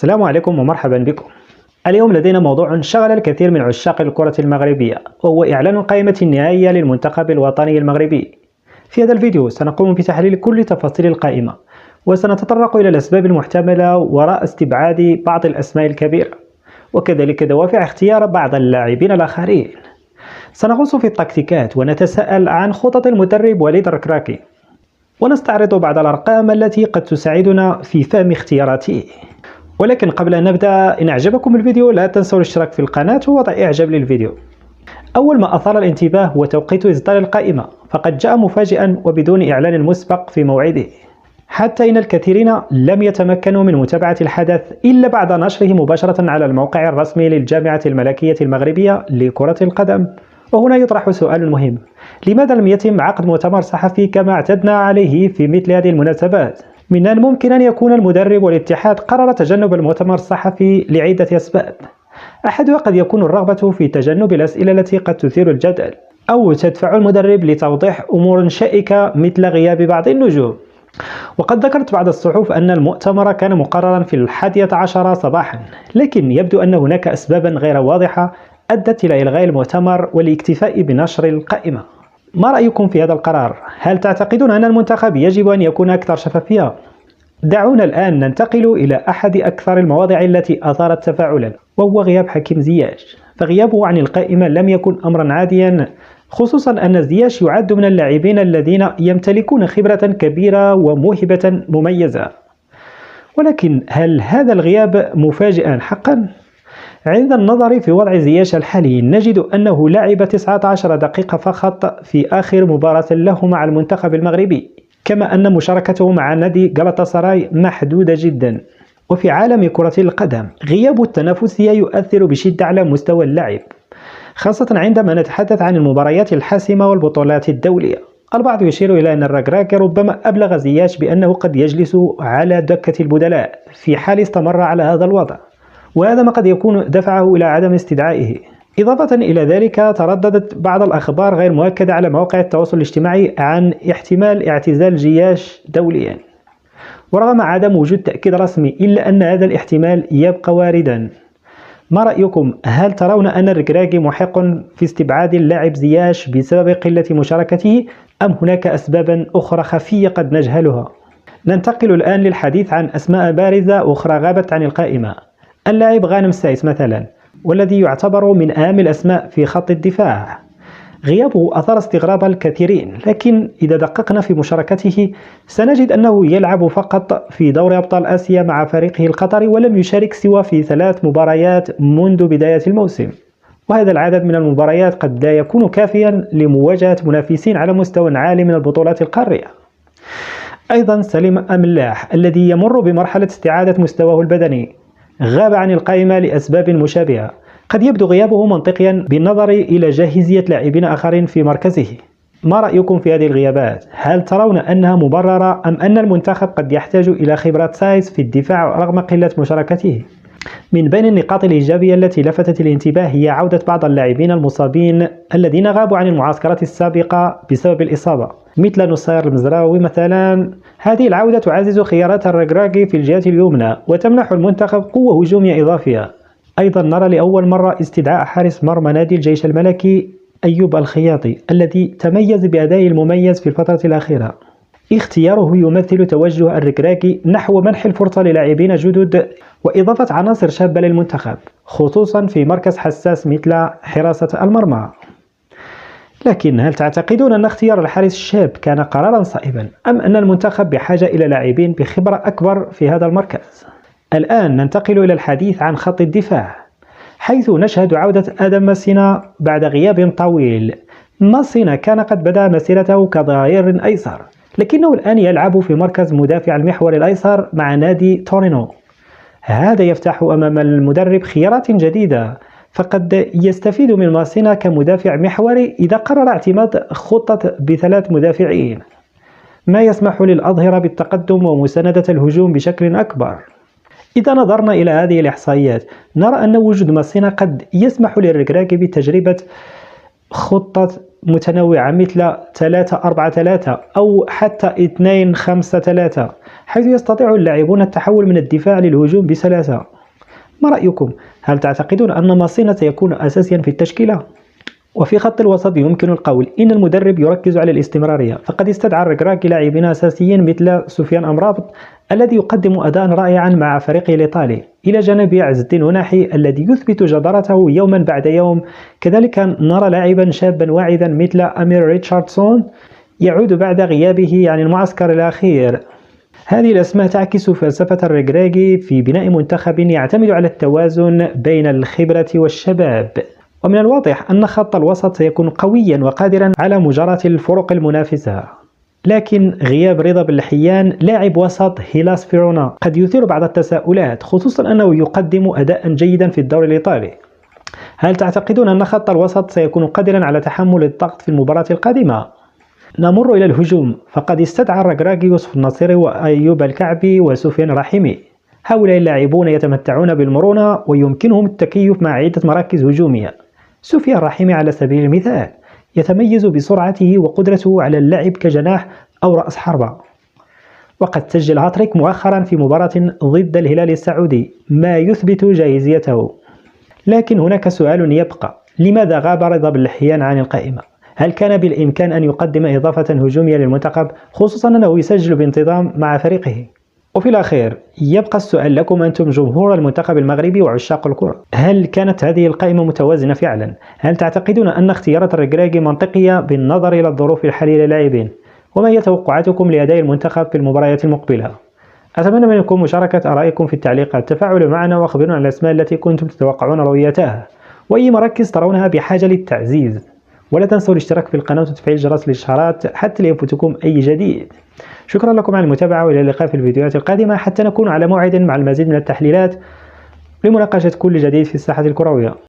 السلام عليكم ومرحبا بكم. اليوم لدينا موضوع شغل الكثير من عشاق الكرة المغربية، وهو إعلان القائمة النهائية للمنتخب الوطني المغربي. في هذا الفيديو سنقوم بتحليل كل تفاصيل القائمة، وسنتطرق إلى الأسباب المحتملة وراء استبعاد بعض الأسماء الكبيرة، وكذلك دوافع اختيار بعض اللاعبين الآخرين. سنغوص في التكتيكات ونتساءل عن خطط المدرب وليد الركراكي، ونستعرض بعض الأرقام التي قد تساعدنا في فهم اختياراته. ولكن قبل أن نبدأ، إن أعجبكم الفيديو لا تنسوا الاشتراك في القناة ووضع إعجاب للفيديو. أول ما أثار الانتباه هو توقيت إصدار القائمة، فقد جاء مفاجئا وبدون إعلان مسبق في موعده، حتى إن الكثيرين لم يتمكنوا من متابعة الحدث إلا بعد نشره مباشرة على الموقع الرسمي للجامعة الملكية المغربية لكرة القدم. وهنا يطرح سؤال مهم: لماذا لم يتم عقد مؤتمر صحفي كما اعتدنا عليه في مثل هذه المناسبات؟ من الممكن أن يكون المدرب والاتحاد قرر تجنب المؤتمر الصحفي لعدة أسباب. أحدها قد يكون الرغبة في تجنب الأسئلة التي قد تثير الجدل، أو تدفع المدرب لتوضيح أمور شائكة مثل غياب بعض النجوم. وقد ذكرت بعض الصحف أن المؤتمر كان مقررا في 11 صباحا، لكن يبدو أن هناك أسبابا غير واضحة أدت إلى إلغاء المؤتمر والاكتفاء بنشر القائمة. ما رأيكم في هذا القرار؟ هل تعتقدون أن المنتخب يجب أن يكون أكثر شفافية؟ دعونا الآن ننتقل إلى أحد أكثر المواضيع التي أثارت تفاعلا، وهو غياب حكيم زياش. فغيابه عن القائمة لم يكن أمرا عاديا، خصوصا أن زياش يعد من اللاعبين الذين يمتلكون خبرة كبيرة وموهبة مميزة. ولكن هل هذا الغياب مفاجئا حقا؟ عند النظر في وضع زياش الحالي نجد أنه لعب 19 دقيقة فقط في آخر مباراة له مع المنتخب المغربي، كما أن مشاركته مع نادي غالاتاساراي محدودة جدا. وفي عالم كرة القدم غياب التنافسية يؤثر بشدة على مستوى اللعب، خاصة عندما نتحدث عن المباريات الحاسمة والبطولات الدولية. البعض يشير إلى أن الركراكي ربما أبلغ زياش بأنه قد يجلس على دكة البدلاء في حال استمر على هذا الوضع، وهذا ما قد يكون دفعه إلى عدم استدعائه. إضافة إلى ذلك، ترددت بعض الأخبار غير مؤكدة على مواقع التواصل الاجتماعي عن احتمال اعتزال زياش دوليا، ورغم عدم وجود تأكيد رسمي إلا أن هذا الاحتمال يبقى واردا. ما رأيكم؟ هل ترون أن الركراكي محق في استبعاد اللاعب زياش بسبب قلة مشاركته، أم هناك أسبابا أخرى خفية قد نجهلها؟ ننتقل الآن للحديث عن أسماء بارزة أخرى غابت عن القائمة. اللاعب غانم السايس مثلا، والذي يعتبر من أهم الأسماء في خط الدفاع. غيابه أثار استغراب الكثيرين، لكن إذا دققنا في مشاركته سنجد أنه يلعب فقط في دوري أبطال آسيا مع فريقه القطري، ولم يشارك سوى في 3 مباريات منذ بداية الموسم، وهذا العدد من المباريات قد لا يكون كافيا لمواجهة منافسين على مستوى عالي من البطولات القارية. أيضا سليم أملاح الذي يمر بمرحلة استعادة مستواه البدني غاب عن القائمة لأسباب مشابهة. قد يبدو غيابه منطقيا بالنظر إلى جاهزية لاعبين آخرين في مركزه. ما رأيكم في هذه الغيابات؟ هل ترون أنها مبررة، أم أن المنتخب قد يحتاج إلى خبرة سايس في الدفاع رغم قلة مشاركته؟ من بين النقاط الإيجابية التي لفتت الانتباه هي عودة بعض اللاعبين المصابين الذين غابوا عن المعسكرات السابقة بسبب الإصابة، مثل نصير المزراوي مثلا. هذه العودة تعزز خيارات الركراكي في الجهة اليمنى وتمنح المنتخب قوة هجومية إضافية. أيضا نرى لأول مرة استدعاء حارس مرمى نادي الجيش الملكي أيوب الخياطي الذي تميز بأدائه المميز في الفترة الأخيرة. اختياره يمثل توجه الركراكي نحو منح الفرصة للاعبين جدد وإضافة عناصر شابة للمنتخب، خصوصا في مركز حساس مثل حراسة المرمى. لكن هل تعتقدون أن اختيار الحارس الشاب كان قرارا صائبا، أم أن المنتخب بحاجة إلى لاعبين بخبرة أكبر في هذا المركز؟ الآن ننتقل إلى الحديث عن خط الدفاع، حيث نشهد عودة آدم ماسينا بعد غياب طويل. ماسينا كان قد بدأ مسيرته كظهير أيسر، لكنه الآن يلعب في مركز مدافع المحور الأيسر مع نادي تورينو. هذا يفتح أمام المدرب خيارات جديدة، فقد يستفيد من ماسينا كمدافع محوري إذا قرر اعتماد خطة ب3 مدافعين، ما يسمح للأظهرة بالتقدم ومساندة الهجوم بشكل أكبر. إذا نظرنا إلى هذه الإحصائيات نرى أن وجود ماسينا قد يسمح للركراكي بتجربة خطة متنوعة مثل 3-4-3 أو حتى 2-5-3، حيث يستطيع اللاعبون التحول من الدفاع للهجوم بسلاسة. ما رأيكم؟ هل تعتقدون أن ماسينا سيكون أساسيا في التشكيلة؟ وفي خط الوسط يمكن القول إن المدرب يركز على الاستمرارية، فقد استدعى الركراكي لاعبين أساسيين مثل سفيان أمرابط الذي يقدم أداء رائعا مع فريقه الإيطالي، إلى جانب عز الدين وناحي الذي يثبت جدارته يوما بعد يوم. كذلك نرى لاعبا شابا واعدا مثل أمير ريتشاردسون يعود بعد غيابه عن المعسكر الأخير. هذه الأسماء تعكس فلسفة الركراكي في بناء منتخب يعتمد على التوازن بين الخبرة والشباب. ومن الواضح أن خط الوسط سيكون قويا وقادرا على مجاراة الفرق المنافسة، لكن غياب رضا بالحيان لاعب وسط هيلاس فيرونا قد يثير بعض التساؤلات، خصوصا أنه يقدم أداء جيدا في الدوري الإيطالي. هل تعتقدون أن خط الوسط سيكون قادرا على تحمل الضغط في المباراة القادمة؟ نمر إلى الهجوم، فقد استدعى الركراكي يوسف النصيري وأيوب الكعبي وسفيان الرحيمي. هؤلاء اللاعبون يتمتعون بالمرونة ويمكنهم التكيف مع عدة مراكز هجومية. سفيان الرحيمي على سبيل المثال يتميز بسرعته وقدرته على اللعب كجناح أو رأس حربة، وقد سجل هاتريك مؤخرا في مباراة ضد الهلال السعودي، ما يثبت جاهزيته. لكن هناك سؤال يبقى: لماذا غاب رضا بالحيان عن القائمة؟ هل كان بالإمكان أن يقدم إضافة هجومية للمنتخب، خصوصا أنه يسجل بانتظام مع فريقه؟ وفي الأخير يبقى السؤال لكم أنتم جمهور المنتخب المغربي وعشاق الكرة، هل كانت هذه القائمة متوازنة فعلا؟ هل تعتقدون أن اختيارات الركراكي منطقية بالنظر إلى الظروف الحالية للاعبين؟ وما هي توقعاتكم لأداء المنتخب في المباريات المقبلة؟ أتمنى منكم مشاركة آرائكم في التعليقات، تفاعلوا معنا وأخبرونا عن الأسماء التي كنتم تتوقعون رؤيتها وأي مراكز ترونها بحاجة للتعزيز. ولا تنسوا الاشتراك في القناة وتفعيل جرس الإشعارات حتى لا يفوتكم أي جديد. شكرا لكم على المتابعة، وإلى اللقاء في الفيديوهات القادمة حتى نكون على موعد مع المزيد من التحليلات لمناقشة كل جديد في الساحة الكروية.